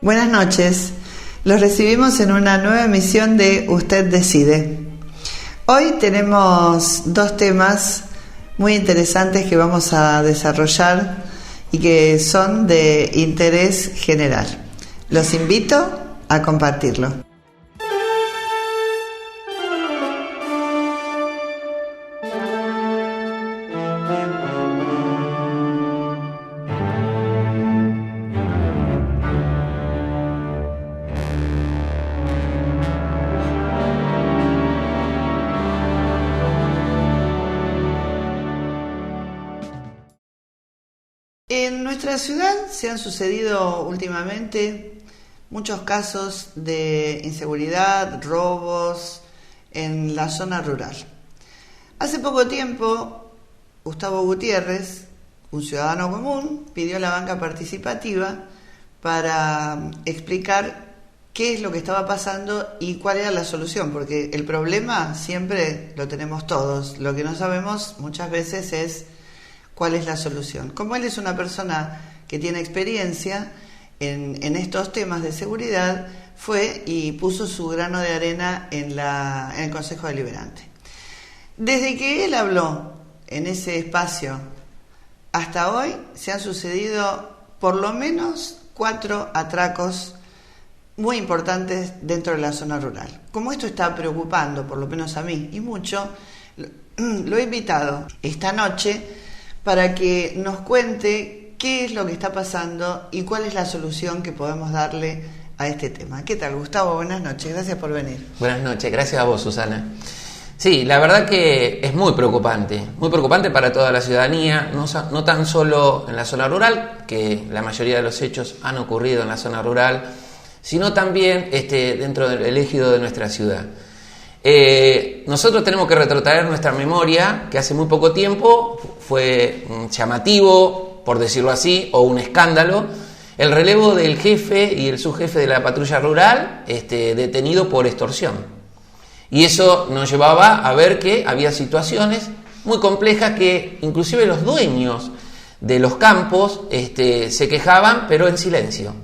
Buenas noches, los recibimos en una nueva emisión de Usted Decide. Hoy tenemos dos temas muy interesantes que vamos a desarrollar y que son de interés general. Los invito a compartirlo. En nuestra ciudad se han sucedido últimamente muchos casos de inseguridad, robos en la zona rural. Hace poco tiempo, Gustavo Gutiérrez, un ciudadano común, pidió la banca participativa para explicar qué es lo que estaba pasando y cuál era la solución, porque el problema siempre lo tenemos todos. Lo que no sabemos muchas veces es cuál es la solución. Como él es una persona que tiene experiencia en estos temas de seguridad, fue y puso su grano de arena en el Consejo Deliberante. Desde que él habló en ese espacio hasta hoy, se han sucedido por lo menos 4 atracos muy importantes dentro de la zona rural. Como esto está preocupando, por lo menos a mí y mucho, lo he invitado esta noche para que nos cuente qué es lo que está pasando y cuál es la solución que podemos darle a este tema. ¿Qué tal, Gustavo? Buenas noches, gracias por venir. Buenas noches, gracias a vos, Susana. Sí, la verdad que es muy preocupante para toda la ciudadanía, no tan solo en la zona rural, que la mayoría de los hechos han ocurrido en la zona rural, sino también dentro del ejido de nuestra ciudad. Nosotros tenemos que retrotraer nuestra memoria, que hace muy poco tiempo fue llamativo, por decirlo así, o un escándalo, el relevo del jefe y el subjefe de la patrulla rural detenido por extorsión. Y eso nos llevaba a ver que había situaciones muy complejas que inclusive los dueños de los campos se quejaban, pero en silencio.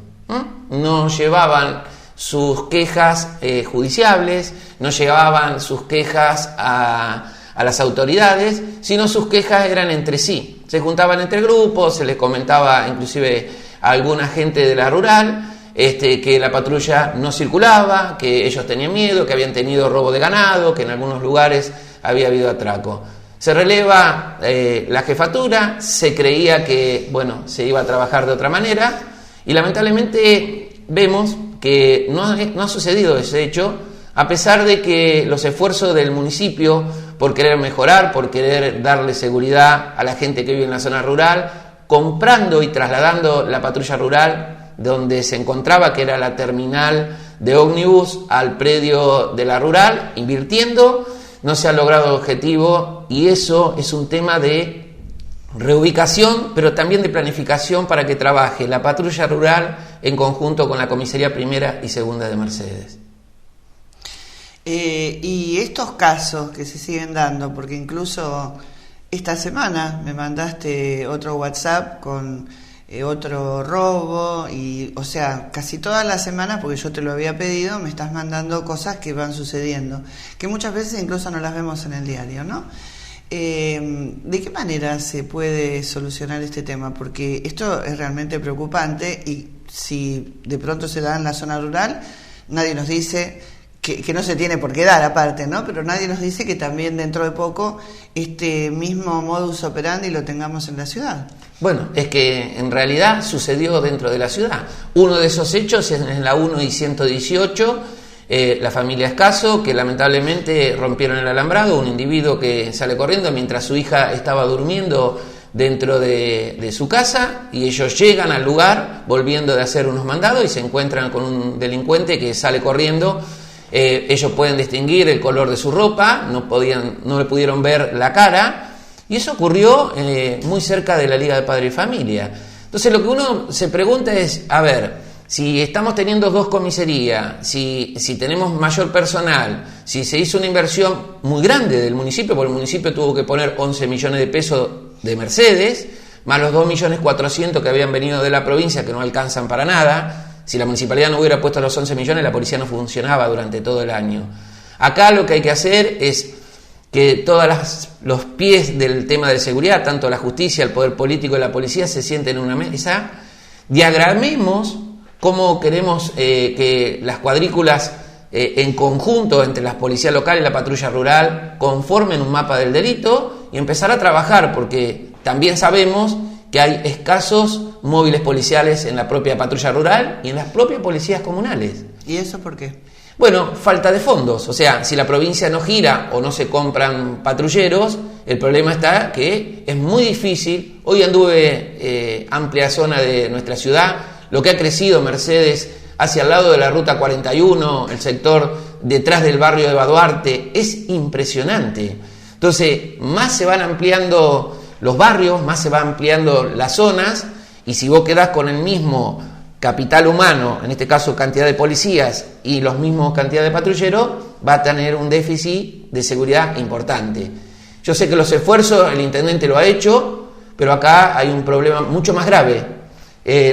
No llevaban sus quejas judiciales, no llevaban sus quejas a las autoridades, sino sus quejas eran entre sí. Se juntaban entre grupos, se les comentaba inclusive a alguna gente de la rural que la patrulla no circulaba, que ellos tenían miedo, que habían tenido robo de ganado, que en algunos lugares había habido atraco. Se releva la jefatura, se creía que se iba a trabajar de otra manera y lamentablemente vemos que no ha sucedido ese hecho, a pesar de que los esfuerzos del municipio por querer mejorar, por querer darle seguridad a la gente que vive en la zona rural, comprando y trasladando la patrulla rural donde se encontraba, que era la terminal de ómnibus, al predio de la rural, invirtiendo, no se ha logrado el objetivo y eso es un tema de reubicación, pero también de planificación para que trabaje la patrulla rural en conjunto con la comisaría primera y segunda de Mercedes. Y estos casos que se siguen dando, porque incluso esta semana me mandaste otro WhatsApp con otro robo, y o sea, casi todas las semanas, porque yo te lo había pedido, me estás mandando cosas que van sucediendo, que muchas veces incluso no las vemos en el diario, ¿no? ¿De qué manera se puede solucionar este tema? Porque esto es realmente preocupante y si de pronto se da en la zona rural, nadie nos dice que no se tiene por qué dar aparte, ¿no? Pero nadie nos dice que también dentro de poco este mismo modus operandi lo tengamos en la ciudad. Bueno, es que en realidad sucedió dentro de la ciudad. Uno de esos hechos es en la 1 y 118, la familia Escaso, que lamentablemente rompieron el alambrado, un individuo que sale corriendo mientras su hija estaba durmiendo dentro de su casa y ellos llegan al lugar volviendo de hacer unos mandados y se encuentran con un delincuente que sale corriendo. Ellos pueden distinguir el color de su ropa, no le pudieron ver la cara y eso ocurrió muy cerca de la Liga de Padre y Familia. Entonces lo que uno se pregunta es, a ver, si estamos teniendo 2 comisarías, si tenemos mayor personal, si se hizo una inversión muy grande del municipio, porque el municipio tuvo que poner 11 millones de pesos de Mercedes, más los 2.400.000 que habían venido de la provincia que no alcanzan para nada. Si la municipalidad no hubiera puesto los 11 millones, la policía no funcionaba durante todo el año. Acá lo que hay que hacer es que todos los pies del tema de seguridad, tanto la justicia, el poder político y la policía, se sienten en una mesa, diagramemos cómo queremos que las cuadrículas en conjunto entre la policía local y la patrulla rural conformen un mapa del delito y empezar a trabajar, porque también sabemos que hay escasos móviles policiales en la propia patrulla rural y en las propias policías comunales. ¿Y eso por qué? Bueno, falta de fondos. O sea, si la provincia no gira o no se compran patrulleros, el problema está que es muy difícil. Hoy anduve amplia zona de nuestra ciudad, lo que ha crecido Mercedes hacia el lado de la Ruta 41, el sector detrás del barrio de Baduarte, es impresionante. Entonces, más se van ampliando los barrios, más se van ampliando las zonas, y si vos quedás con el mismo capital humano, en este caso cantidad de policías y los mismos cantidad de patrulleros, va a tener un déficit de seguridad importante. Yo sé que los esfuerzos el intendente lo ha hecho, pero acá hay un problema mucho más grave.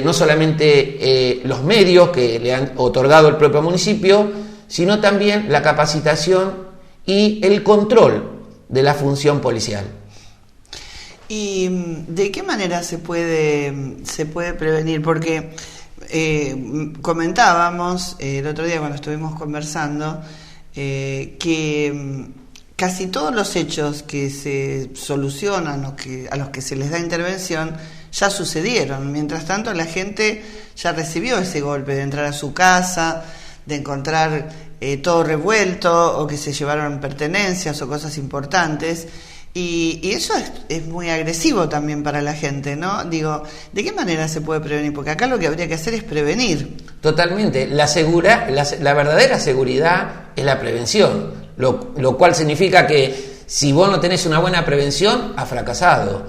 No solamente los medios que le han otorgado el propio municipio, sino también la capacitación y el control de la función policial. ¿Y de qué manera se puede prevenir? Porque comentábamos el otro día cuando estuvimos conversando que casi todos los hechos que se solucionan o a los que se les da intervención ya sucedieron. Mientras tanto, la gente ya recibió ese golpe de entrar a su casa, de encontrar todo revuelto, o que se llevaron pertenencias o cosas importantes. Y eso es muy agresivo también para la gente, ¿no? Digo, ¿de qué manera se puede prevenir? Porque acá lo que habría que hacer es prevenir. Totalmente. La verdadera seguridad es la prevención, lo cual significa que si vos no tenés una buena prevención, has fracasado.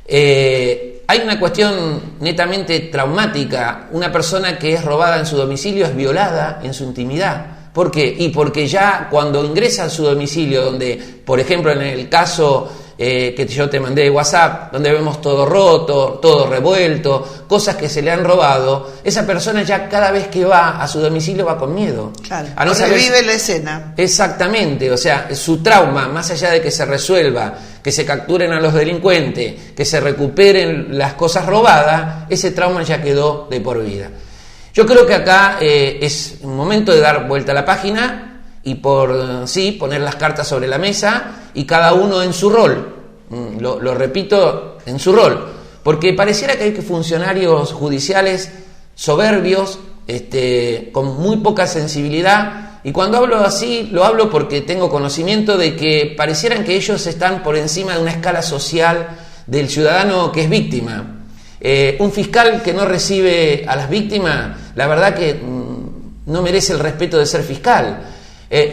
Hay una cuestión netamente traumática. Una persona que es robada en su domicilio es violada en su intimidad. ¿Por qué? Y porque ya cuando ingresa a su domicilio, donde, por ejemplo, en el caso que yo te mandé de WhatsApp, donde vemos todo roto, todo revuelto, cosas que se le han robado, esa persona ya cada vez que va a su domicilio va con miedo. Claro, a no saber... revive la escena. Exactamente, o sea, su trauma, más allá de que se resuelva, que se capturen a los delincuentes, que se recuperen las cosas robadas, ese trauma ya quedó de por vida. Yo creo que acá es un momento de dar vuelta a la página y poner las cartas sobre la mesa y cada uno en su rol. Lo repito, en su rol. Porque pareciera que hay funcionarios judiciales soberbios, con muy poca sensibilidad. Y cuando hablo así, lo hablo porque tengo conocimiento de que parecieran que ellos están por encima de una escala social del ciudadano que es víctima. Un fiscal que no recibe a las víctimas, la verdad que no merece el respeto de ser fiscal.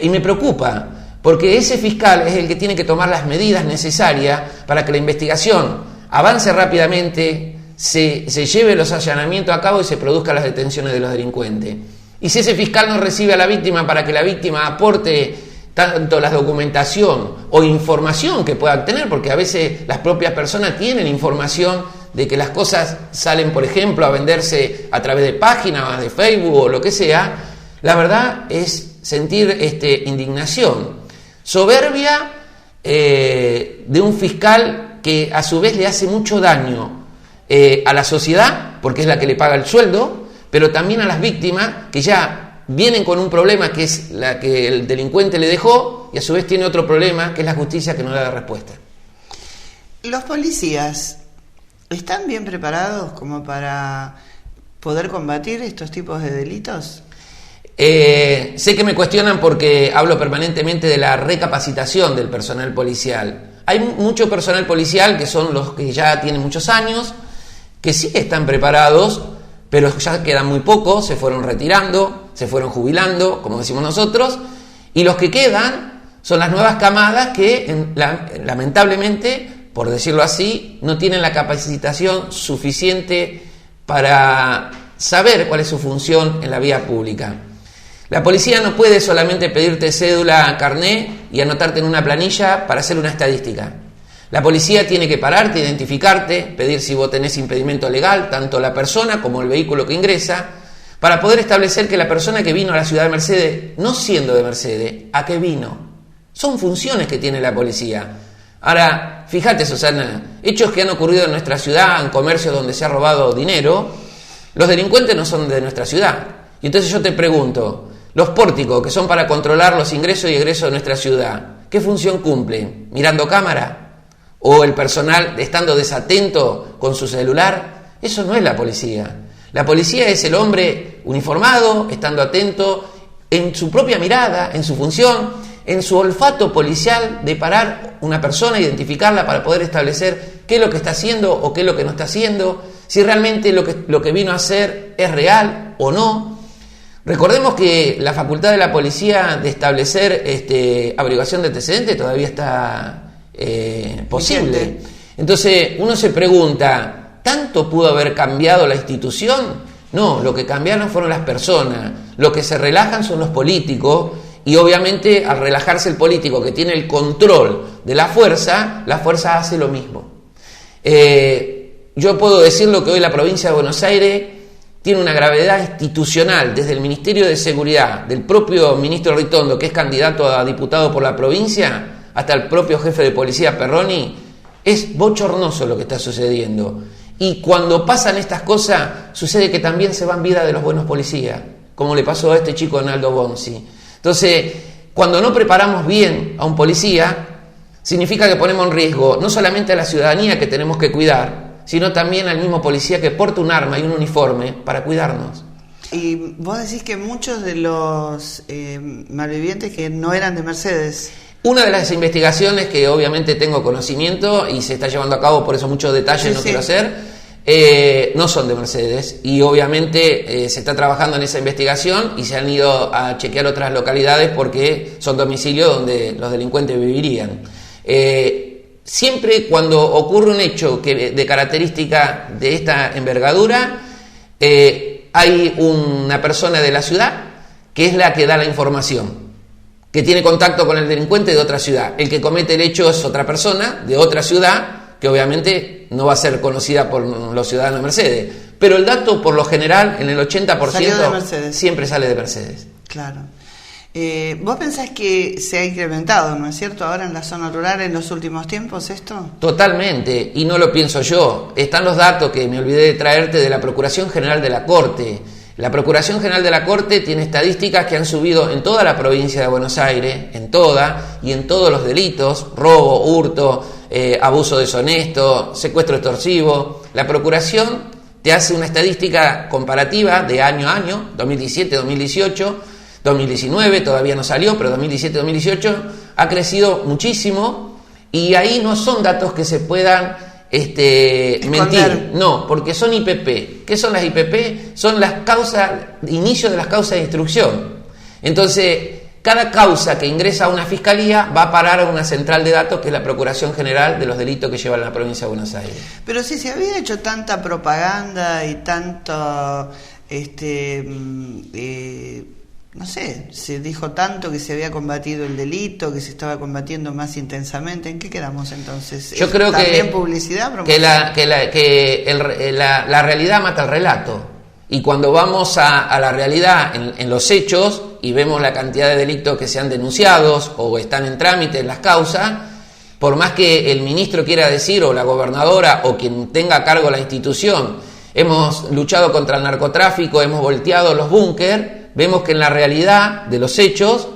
Y me preocupa, porque ese fiscal es el que tiene que tomar las medidas necesarias para que la investigación avance rápidamente, se lleve los allanamientos a cabo y se produzcan las detenciones de los delincuentes. Y si ese fiscal no recibe a la víctima para que la víctima aporte tanto la documentación o información que pueda obtener, porque a veces las propias personas tienen información de que las cosas salen, por ejemplo, a venderse a través de páginas de Facebook o lo que sea, la verdad es sentir indignación, soberbia de un fiscal que a su vez le hace mucho daño a la sociedad, porque es la que le paga el sueldo, pero también a las víctimas que ya vienen con un problema que es la que el delincuente le dejó y a su vez tiene otro problema que es la justicia que no le da respuesta. Los policías ¿están bien preparados como para poder combatir estos tipos de delitos? Sé que me cuestionan porque hablo permanentemente de la recapacitación del personal policial. Hay mucho personal policial que son los que ya tienen muchos años, que sí están preparados, pero ya quedan muy pocos, se fueron retirando, se fueron jubilando, como decimos nosotros, y los que quedan son las nuevas camadas que lamentablemente, por decirlo así, no tienen la capacitación suficiente para saber cuál es su función en la vía pública. La policía no puede solamente pedirte cédula, carné y anotarte en una planilla para hacer una estadística. La policía tiene que pararte, identificarte, pedir si vos tenés impedimento legal, tanto la persona como el vehículo que ingresa, para poder establecer que la persona que vino a la ciudad de Mercedes, no siendo de Mercedes, ¿a qué vino? Son funciones que tiene la policía. Ahora, fíjate, Susana, hechos que han ocurrido en nuestra ciudad, en comercios donde se ha robado dinero, los delincuentes no son de nuestra ciudad. Y entonces yo te pregunto, los pórticos que son para controlar los ingresos y egresos de nuestra ciudad, ¿qué función cumplen? ¿Mirando cámara? ¿O el personal estando desatento con su celular? Eso no es la policía. La policía es el hombre uniformado, estando atento en su propia mirada, en su función, en su olfato policial de parar una persona, identificarla para poder establecer qué es lo que está haciendo o qué es lo que no está haciendo, si realmente lo que vino a hacer es real o no. Recordemos que la facultad de la policía de establecer averiguación de antecedentes todavía está posible. Entonces uno se pregunta, ¿tanto pudo haber cambiado la institución? No, lo que cambiaron fueron las personas. Lo que se relajan son los políticos y obviamente al relajarse el político que tiene el control de la fuerza hace lo mismo. Yo puedo decirlo que hoy la provincia de Buenos Aires tiene una gravedad institucional desde el Ministerio de Seguridad, del propio ministro Ritondo, que es candidato a diputado por la provincia, hasta el propio jefe de policía Perroni. Es bochornoso lo que está sucediendo. Y cuando pasan estas cosas, sucede que también se van vidas de los buenos policías, como le pasó a este chico Donaldo Bonzi. Entonces, cuando no preparamos bien a un policía, significa que ponemos en riesgo no solamente a la ciudadanía que tenemos que cuidar, sino también al mismo policía que porta un arma y un uniforme para cuidarnos. Y vos decís que muchos de los malvivientes que no eran de Mercedes. Una de las investigaciones que obviamente tengo conocimiento y se está llevando a cabo, por eso muchos detalles no quiero hacer, no son de Mercedes y obviamente se está trabajando en esa investigación y se han ido a chequear otras localidades porque son domicilios donde los delincuentes vivirían. Siempre cuando ocurre un hecho de característica de esta envergadura, hay una persona de la ciudad que es la que da la información, que tiene contacto con el delincuente de otra ciudad. El que comete el hecho es otra persona de otra ciudad que obviamente no va a ser conocida por los ciudadanos de Mercedes. Pero el dato, por lo general, en el 80% siempre sale de Mercedes. Claro. ¿Vos pensás que se ha incrementado, no es cierto, ahora en la zona rural en los últimos tiempos esto? Totalmente, y no lo pienso yo. Están los datos que me olvidé de traerte de la Procuración General de la Corte. La Procuración General de la Corte tiene estadísticas que han subido en toda la provincia de Buenos Aires, en toda, y en todos los delitos, robo, hurto, abuso deshonesto, secuestro extorsivo. La Procuración te hace una estadística comparativa de año a año, 2017, 2018, 2019 todavía no salió, pero 2017-2018 ha crecido muchísimo y ahí no son datos que se puedan mentir, no, porque son IPP. ¿Qué son las IPP? Son las causas, inicio de las causas de instrucción. Entonces, cada causa que ingresa a una fiscalía va a parar a una central de datos que es la Procuración General de los Delitos que lleva la provincia de Buenos Aires. Pero si se había hecho tanta propaganda y tanto no sé, se dijo tanto que se había combatido el delito, que se estaba combatiendo más intensamente. ¿En qué quedamos entonces? Yo creo ¿También publicidad? Que la realidad mata el relato. Y cuando vamos a la realidad en los hechos y vemos la cantidad de delitos que se han denunciado o están en trámite en las causas, por más que el ministro quiera decir o la gobernadora o quien tenga a cargo la institución, hemos luchado contra el narcotráfico, hemos volteado los búnker, vemos que en la realidad de los hechos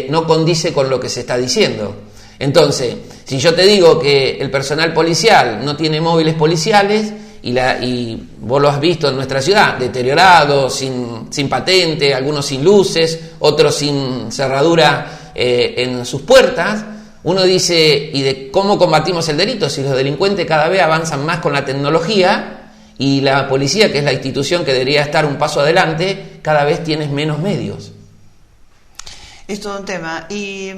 no condice con lo que se está diciendo. Entonces, si yo te digo que el personal policial no tiene móviles policiales y vos lo has visto en nuestra ciudad, deteriorados, sin patente, algunos sin luces, otros sin cerradura en sus puertas, uno dice, ¿y de cómo combatimos el delito? Si los delincuentes cada vez avanzan más con la tecnología y la policía, que es la institución que debería estar un paso adelante, cada vez tienes menos medios. Es todo un tema. ¿Y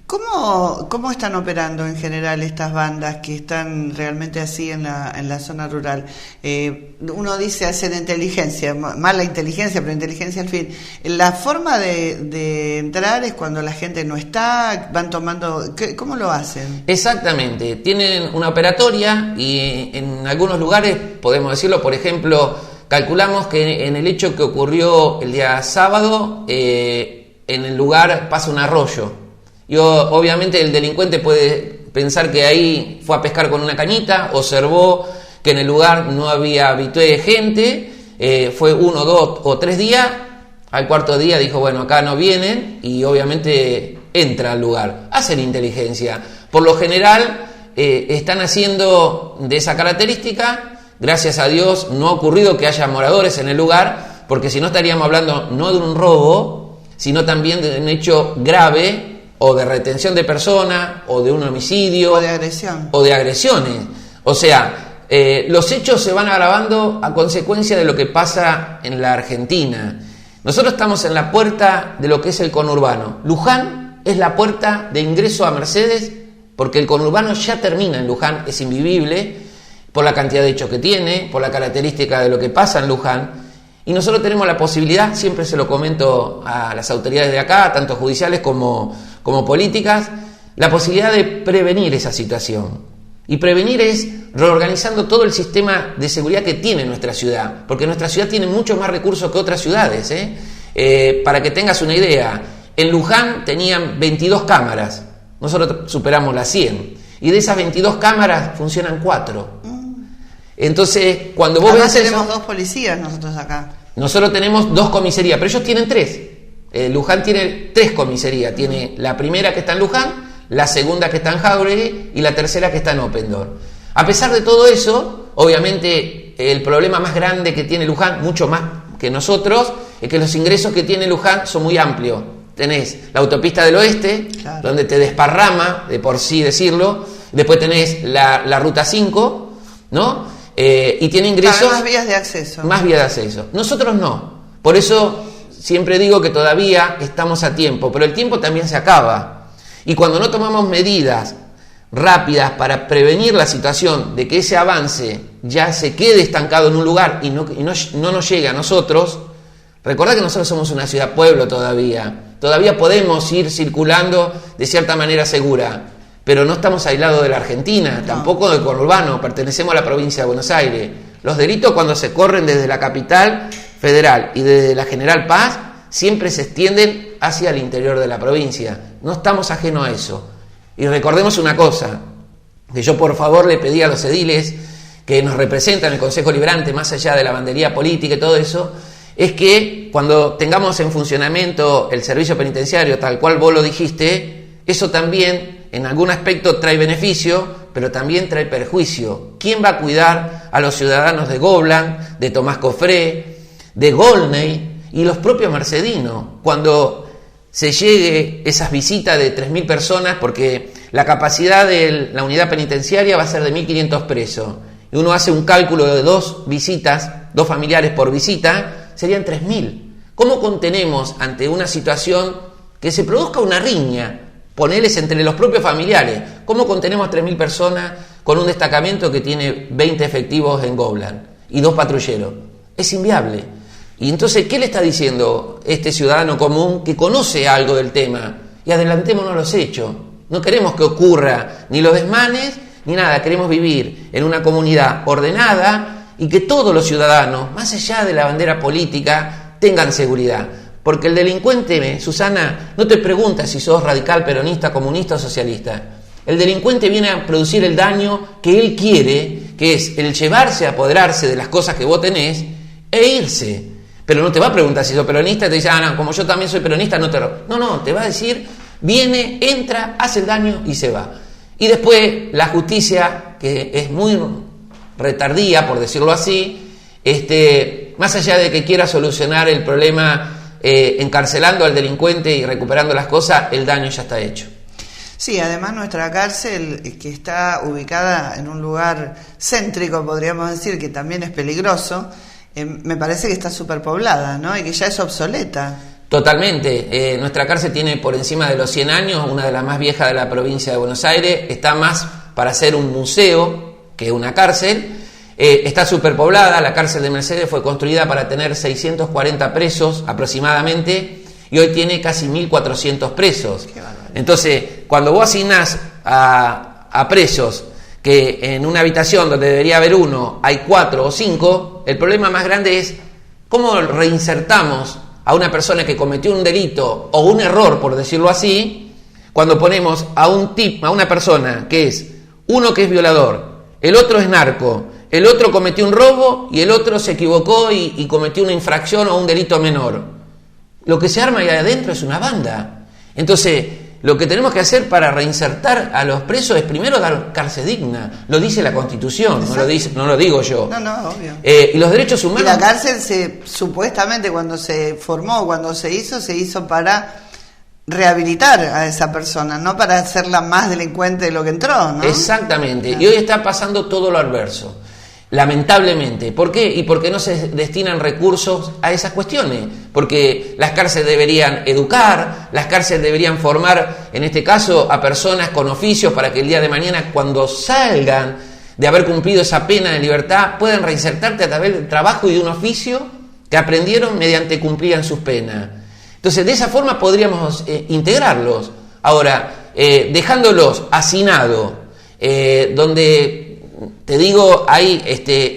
cómo están operando en general estas bandas que están realmente así en la zona rural? Uno dice hacer inteligencia, mala inteligencia, pero inteligencia al fin. La forma de entrar es cuando la gente no está, van tomando... ¿Cómo lo hacen? Exactamente. Tienen una operatoria y en algunos lugares, podemos decirlo, por ejemplo, calculamos que en el hecho que ocurrió el día sábado, en el lugar pasa un arroyo. Y obviamente el delincuente puede pensar que ahí fue a pescar con una cañita, observó que en el lugar no había habitué de gente, fue 1, 2 o 3 días, al cuarto día dijo, bueno, acá no vienen, y obviamente entra al lugar, hacen inteligencia. Por lo general están haciendo de esa característica, gracias a Dios no ha ocurrido que haya moradores en el lugar, porque si no estaríamos hablando no de un robo, sino también de un hecho grave, o de retención de persona, o de un homicidio, o de agresión, o de agresiones. O sea, los hechos se van agravando a consecuencia de lo que pasa en la Argentina. Nosotros estamos en la puerta de lo que es el conurbano. Luján es la puerta de ingreso a Mercedes, porque el conurbano ya termina en Luján, es invivible, por la cantidad de hechos que tiene, por la característica de lo que pasa en Luján. Y nosotros tenemos la posibilidad, siempre se lo comento a las autoridades de acá, tanto judiciales como políticas, la posibilidad de prevenir esa situación. Y prevenir es reorganizando todo el sistema de seguridad que tiene nuestra ciudad, porque nuestra ciudad tiene muchos más recursos que otras ciudades. Para que tengas una idea, en Luján tenían 22 cámaras, nosotros superamos las 100, y de esas 22 cámaras funcionan 4. Entonces, cuando vos además ves tenemos eso, 2 policías nosotros acá. Nosotros tenemos 2 comisarías, pero ellos tienen 3. Luján tiene 3 comisarías. Tiene la primera que está en Luján, la segunda que está en Jáuregui y la tercera que está en Oppendorf. A pesar de todo eso, obviamente el problema más grande que tiene Luján, mucho más que nosotros, es que los ingresos que tiene Luján son muy amplios. Tenés la autopista del oeste, claro, donde te desparrama, de por sí decirlo. Después tenés la ruta 5, ¿no? Y tiene ingresos... Claro, más vías de acceso. Más vías de acceso. Nosotros no. Por eso siempre digo que todavía estamos a tiempo, pero el tiempo también se acaba. Y cuando no tomamos medidas rápidas para prevenir la situación de que ese avance ya se quede estancado en un lugar y no nos llegue a nosotros, recordad que nosotros somos una ciudad-pueblo todavía. Todavía podemos ir circulando de cierta manera segura. Pero no estamos aislados de la Argentina, tampoco del conurbano, pertenecemos a la provincia de Buenos Aires. Los delitos cuando se corren desde la capital federal y desde la General Paz siempre se extienden hacia el interior de la provincia. No estamos ajenos a eso. Y recordemos una cosa, que yo por favor le pedí a los ediles que nos representan en el Consejo Liberante, más allá de la bandería política y todo eso, es que cuando tengamos en funcionamiento el servicio penitenciario tal cual vos lo dijiste, eso también en algún aspecto trae beneficio, pero también trae perjuicio. ¿Quién va a cuidar a los ciudadanos de Goblan, de Tomás Cofré, de Golney y los propios mercedinos cuando se llegue esas visitas de 3.000 personas? Porque la capacidad de la unidad penitenciaria va a ser de 1.500 presos. Y uno hace un cálculo de 2 visitas, 2 familiares por visita, serían 3.000. ¿Cómo contenemos ante una situación que se produzca una riña? Ponerles entre los propios familiares. ¿Cómo contenemos a 3.000 personas con un destacamento que tiene 20 efectivos en Goblan y 2 patrulleros? Es inviable. Y entonces, ¿qué le está diciendo este ciudadano común que conoce algo del tema? Y adelantémonos los hechos. No queremos que ocurra ni los desmanes ni nada. Queremos vivir en una comunidad ordenada y que todos los ciudadanos, más allá de la bandera política, tengan seguridad. Porque el delincuente, Susana, no te pregunta si sos radical, peronista, comunista o socialista. El delincuente viene a producir el daño que él quiere, que es el llevarse, apoderarse de las cosas que vos tenés e irse. Pero no te va a preguntar si sos peronista y te dice, no, como yo también soy peronista, no te... No, te va a decir, viene, entra, hace el daño y se va. Y después la justicia, que es muy retardía, por decirlo así, más allá de que quiera solucionar el problema encarcelando al delincuente y recuperando las cosas, el daño ya está hecho. Sí, además nuestra cárcel, que está ubicada en un lugar céntrico, podríamos decir, que también es peligroso, me parece que está superpoblada, ¿no? Y que ya es obsoleta. Totalmente. Nuestra cárcel tiene por encima de los 100 años, una de las más viejas de la provincia de Buenos Aires, está más para ser un museo que una cárcel. Está superpoblada, la cárcel de Mercedes fue construida para tener 640 presos aproximadamente y hoy tiene casi 1.400 presos. Entonces, cuando vos asignás a presos que en una habitación donde debería haber uno hay 4 o 5, el problema más grande es cómo reinsertamos a una persona que cometió un delito o un error, por decirlo así, cuando ponemos a una persona que es uno que es violador, el otro es narco, el otro cometió un robo y el otro se equivocó y cometió una infracción o un delito menor. Lo que se arma ahí adentro es una banda. Entonces, lo que tenemos que hacer para reinsertar a los presos es primero dar cárcel digna. Lo dice la Constitución, no lo digo yo. No, obvio. Y los derechos humanos... Y la cárcel supuestamente cuando se formó, cuando se hizo para rehabilitar a esa persona, no para hacerla más delincuente de lo que entró, ¿no? Exactamente. Y hoy está pasando todo lo adverso. Lamentablemente. ¿Por qué? Y porque no se destinan recursos a esas cuestiones. Porque las cárceles deberían educar, las cárceles deberían formar, en este caso, a personas con oficios para que el día de mañana, cuando salgan de haber cumplido esa pena de libertad, puedan reinsertarte a través del trabajo y de un oficio que aprendieron mediante cumplían sus penas. Entonces, de esa forma podríamos integrarlos. Ahora, dejándolos hacinados, donde... Te digo, hay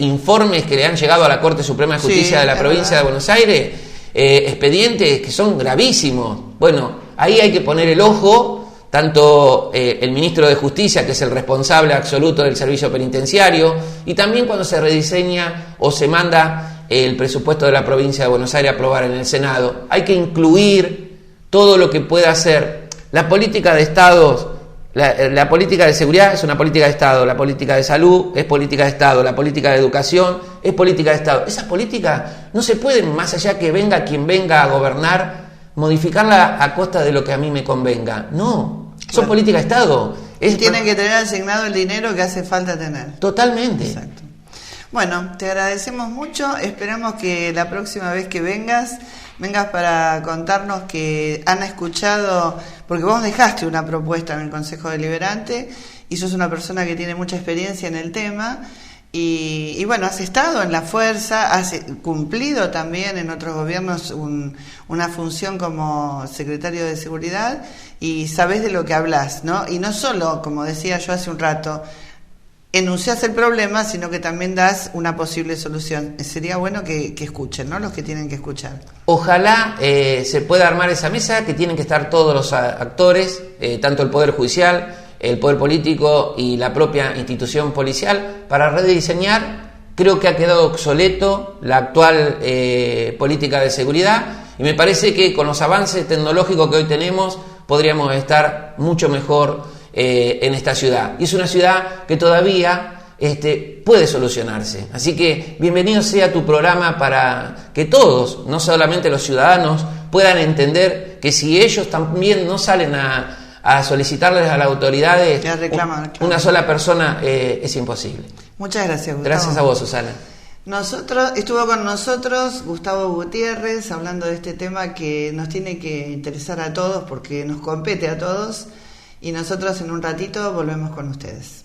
informes que le han llegado a la Corte Suprema de Justicia de la provincia de Buenos Aires, expedientes que son gravísimos. Bueno, ahí hay que poner el ojo, tanto el ministro de Justicia, que es el responsable absoluto del servicio penitenciario, y también cuando se rediseña o se manda el presupuesto de la provincia de Buenos Aires a aprobar en el Senado. Hay que incluir todo lo que pueda hacer. La política de Estados... La política de seguridad es una política de Estado, la política de salud es política de Estado, la política de educación es política de Estado. Esas políticas no se pueden, más allá que venga quien venga a gobernar, modificarla a costa de lo que a mí me convenga. No, son políticas de Estado. Tienen que tener asignado el dinero que hace falta tener. Totalmente. Exacto. Bueno, te agradecemos mucho, esperamos que la próxima vez que vengas para contarnos que han escuchado, porque vos dejaste una propuesta en el Consejo Deliberante y sos una persona que tiene mucha experiencia en el tema y bueno, has estado en la fuerza, has cumplido también en otros gobiernos una función como secretario de Seguridad y sabés de lo que hablas, ¿no? Y no solo, como decía yo hace un rato, enuncias el problema, sino que también das una posible solución. Sería bueno que escuchen, ¿no? Los que tienen que escuchar. Ojalá se pueda armar esa mesa, que tienen que estar todos los actores, tanto el Poder Judicial, el Poder Político y la propia institución policial, para rediseñar. Creo que ha quedado obsoleto la actual política de seguridad y me parece que con los avances tecnológicos que hoy tenemos podríamos estar mucho mejor en esta ciudad. Y es una ciudad que todavía puede solucionarse. Así que bienvenido sea tu programa para que todos, no solamente los ciudadanos, puedan entender que si ellos también no salen a solicitarles a las autoridades una sola persona, es imposible. Muchas gracias, Gustavo. Gracias a vos, Susana. Estuvo con nosotros Gustavo Gutiérrez hablando de este tema que nos tiene que interesar a todos porque nos compete a todos. Y nosotros en un ratito volvemos con ustedes.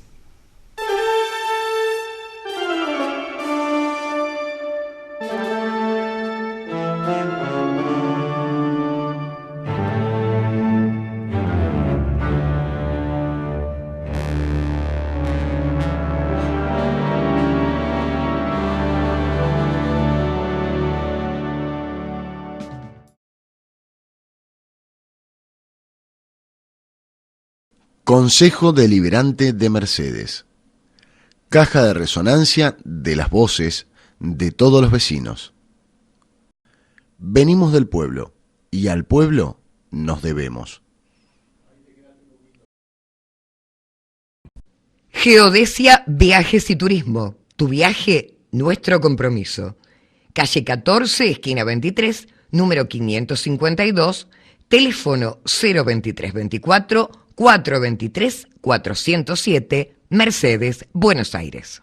Consejo Deliberante de Mercedes. Caja de resonancia de las voces de todos los vecinos. Venimos del pueblo y al pueblo nos debemos. Geodesia Viajes y Turismo. Tu viaje, nuestro compromiso. Calle 14, esquina 23, número 552, teléfono 02324 423-407, Mercedes, Buenos Aires.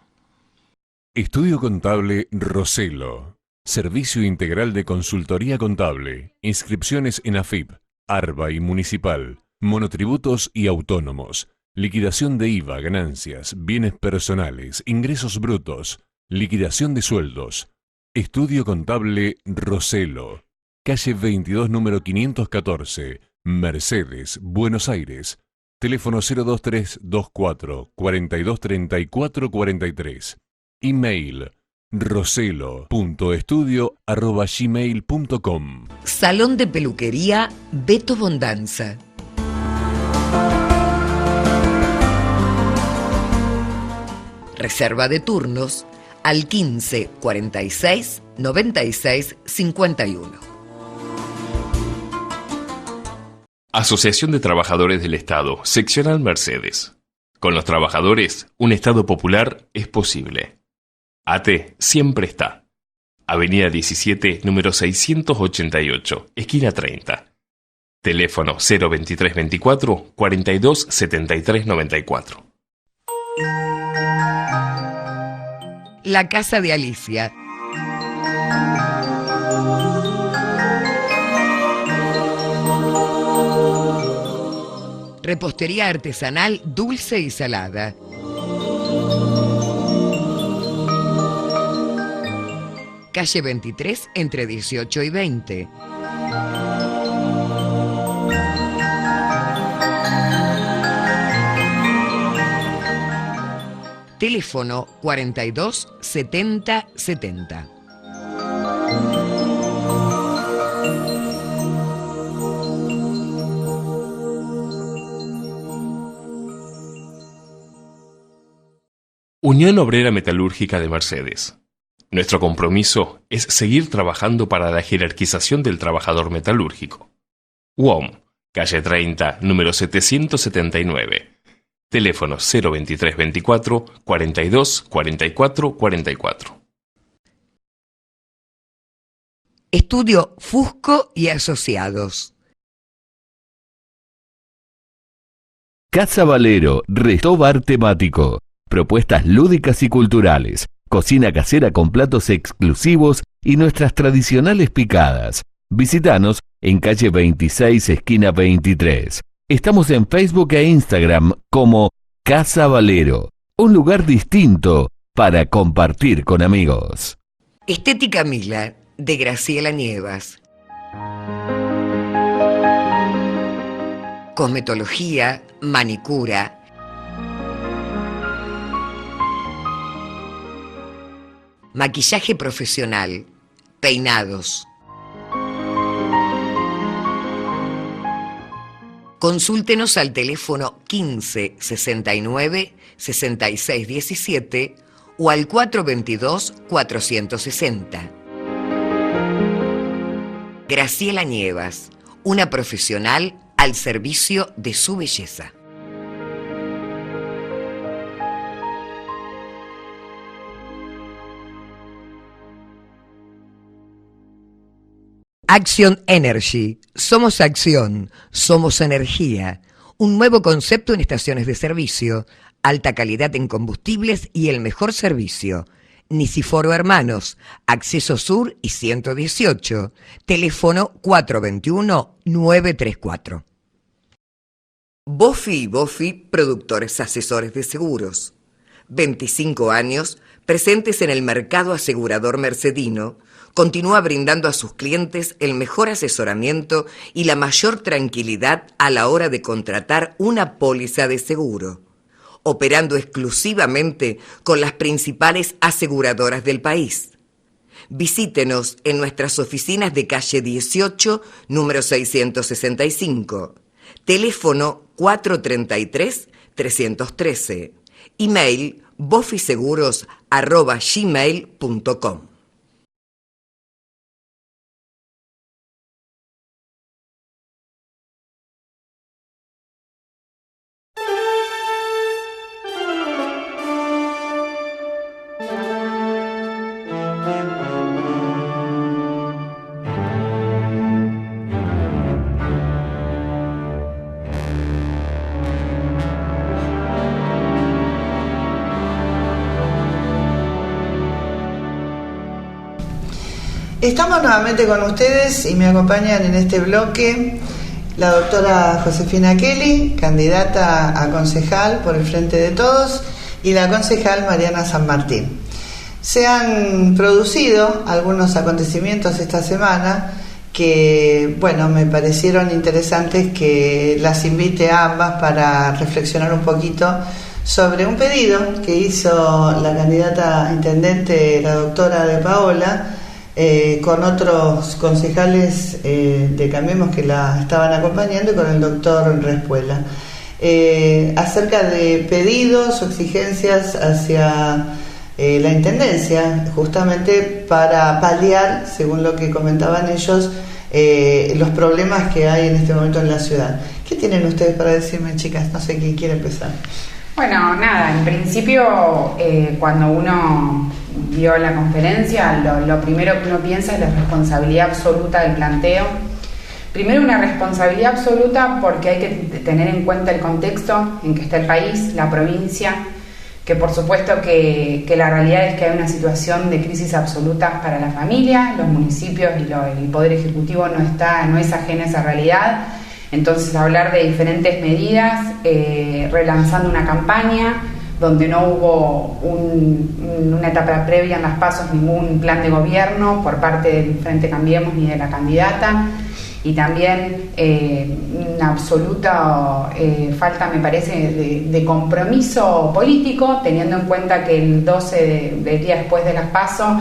Estudio Contable Roselo. Servicio integral de consultoría contable. Inscripciones en AFIP, ARBA y Municipal. Monotributos y autónomos. Liquidación de IVA, ganancias, bienes personales, ingresos brutos. Liquidación de sueldos. Estudio Contable Roselo. Calle 22, número 514. Mercedes, Buenos Aires. Teléfono 02324 4234 43. Email roselo.estudio@gmail.com. Salón de peluquería Beto Bondanza. Reserva de turnos al 15 46 96 51. Asociación de Trabajadores del Estado, Seccional Mercedes. Con los trabajadores, un Estado popular es posible. ATE siempre está. Avenida 17, número 688, esquina 30. Teléfono 02324 42 73 94. La Casa de Alicia. Repostería artesanal dulce y salada. Calle 23 entre 18 y 20. Teléfono 42 70 70. Unión Obrera Metalúrgica de Mercedes. Nuestro compromiso es seguir trabajando para la jerarquización del trabajador metalúrgico. UOM, calle 30, número 779. Teléfono 02324 42 44 44. Estudio Fusco y Asociados. Casa Valero, Restobar temático. Propuestas lúdicas y culturales. Cocina casera con platos exclusivos y nuestras tradicionales picadas. Visítanos en calle 26, esquina 23. Estamos en Facebook e Instagram como Casa Valero, un lugar distinto para compartir con amigos. Estética Mila, de Graciela Nievas. Cosmetología, manicura, maquillaje profesional, peinados. Consúltenos al teléfono 15 69 66 17 o al 422 460. Graciela Nievas, una profesional al servicio de su belleza. Action Energy. Somos acción, somos energía. Un nuevo concepto en estaciones de servicio, alta calidad en combustibles y el mejor servicio. Niciforo Hermanos, Acceso Sur y 118. Teléfono 421-934. Bofi y Bofi, productores asesores de seguros. 25 años, presentes en el mercado asegurador mercedino, continúa brindando a sus clientes el mejor asesoramiento y la mayor tranquilidad a la hora de contratar una póliza de seguro, operando exclusivamente con las principales aseguradoras del país. Visítenos en nuestras oficinas de calle 18, número 665, teléfono 433-313, email bofiseguros@gmail.com. Estamos nuevamente con ustedes y me acompañan en este bloque la doctora Josefina Kelly, candidata a concejal por el Frente de Todos, y la concejal Mariana San Martín. Se han producido algunos acontecimientos esta semana que, bueno, me parecieron interesantes que las invite a ambas para reflexionar un poquito sobre un pedido que hizo la candidata a intendente, la doctora De Paola, con otros concejales de Cambiemos que la estaban acompañando y con el doctor Respuela, acerca de pedidos o exigencias hacia la intendencia, justamente para paliar, según lo que comentaban ellos, los problemas que hay en este momento en la ciudad. ¿Qué tienen ustedes para decirme, chicas? No sé quién quiere empezar. Bueno, nada, en principio cuando uno vio la conferencia, lo primero que uno piensa es la responsabilidad absoluta del planteo. Primero, una responsabilidad absoluta porque hay que tener en cuenta el contexto en que está el país, la provincia, que por supuesto que la realidad es que hay una situación de crisis absoluta para la familia, los municipios y el Poder Ejecutivo no es ajeno a esa realidad. Entonces, hablar de diferentes medidas, relanzando una campaña donde no hubo una etapa previa en las PASO, ningún plan de gobierno por parte del Frente Cambiemos ni de la candidata, y también una absoluta falta, me parece, de compromiso político, teniendo en cuenta que el 12 del día después de las PASO,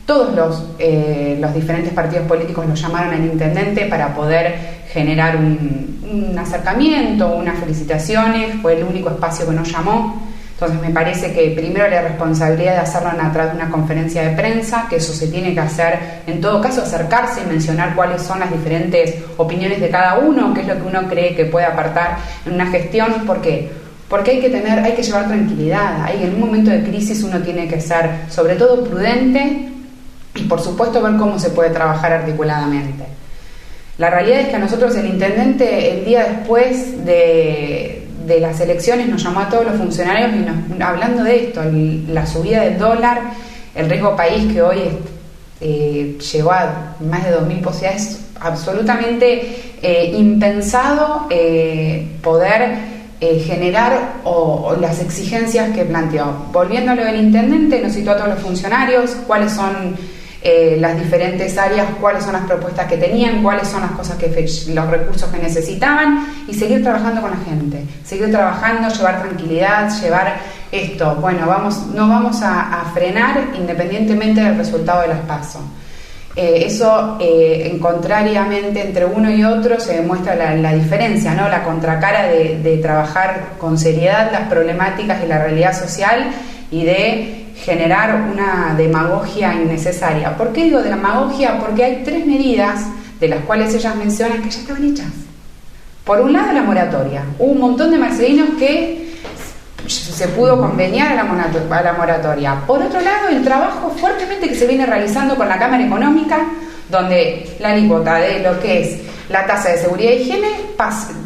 todos los diferentes partidos políticos lo llamaron al intendente para poder generar un acercamiento, unas felicitaciones. Fue el único espacio que nos llamó. Entonces me parece que primero la responsabilidad de hacerlo a través de una conferencia de prensa, que eso se tiene que hacer, en todo caso acercarse y mencionar cuáles son las diferentes opiniones de cada uno, qué es lo que uno cree que puede aportar en una gestión. ¿Por qué? Porque hay que llevar tranquilidad. En un momento de crisis uno tiene que ser sobre todo prudente y por supuesto ver cómo se puede trabajar articuladamente. La realidad es que a nosotros el intendente, el día después de las elecciones, nos llamó a todos los funcionarios y hablando de esto, la subida del dólar, el riesgo país que hoy llegó a más de 2.000 posibilidades, absolutamente impensado poder generar o las exigencias que planteó. Volviendo a lo del intendente, nos citó a todos los funcionarios, cuáles son las diferentes áreas, cuáles son las propuestas que tenían, cuáles son las cosas los recursos que necesitaban, y seguir trabajando con la gente, seguir trabajando, llevar tranquilidad, llevar esto. Bueno, no vamos a frenar independientemente del resultado de las PASO. Eso, contrariamente entre uno y otro, se demuestra la diferencia, ¿no? La contracara de trabajar con seriedad las problemáticas y la realidad social y de generar una demagogia innecesaria. ¿Por qué digo demagogia? Porque hay 3 medidas de las cuales ellas mencionan que ya estaban hechas. Por un lado, la moratoria. Hubo un montón de mercedinos que se pudo conveniar a la moratoria. Por otro lado, el trabajo fuertemente que se viene realizando con la Cámara Económica, donde la alícuota de lo que es la tasa de seguridad y higiene,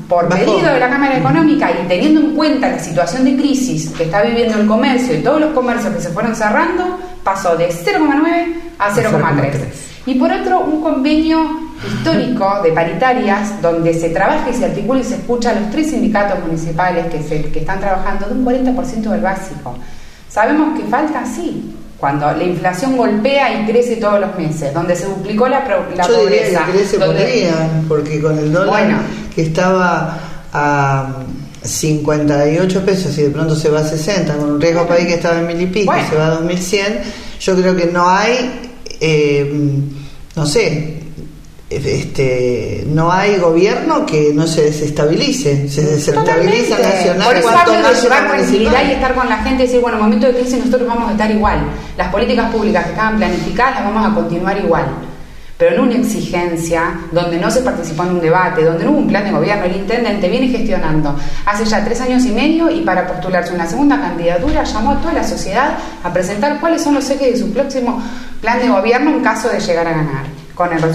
por pedido de la Cámara Económica y teniendo en cuenta la situación de crisis que está viviendo el comercio y todos los comercios que se fueron cerrando, pasó de 0,9 a 0,3. Y por otro, un convenio histórico de paritarias donde se trabaja y se articula y se escucha a los 3 sindicatos municipales que están trabajando de un 40% del básico. Sabemos que falta, sí, cuando la inflación golpea y crece todos los meses, donde se duplicó la pobreza. Yo diría que crece porque con el dólar que estaba a 58 pesos y de pronto se va a 60, con un riesgo país que estaba en 1.000 y pico, se va a 2.100, yo creo que no hay, no hay gobierno que no se desestabilice, se desestabiliza nacional. Por eso hablo de llevar tranquilidad y estar con la gente y decir, bueno, en momento de crisis nosotros vamos a estar igual, las políticas públicas que estaban planificadas las vamos a continuar igual, pero en una exigencia donde no se participó en un debate, donde no hubo un plan de gobierno. El intendente viene gestionando hace ya 3 años y medio y para postularse una segunda candidatura llamó a toda la sociedad a presentar cuáles son los ejes de su próximo plan de gobierno en caso de llegar a ganar.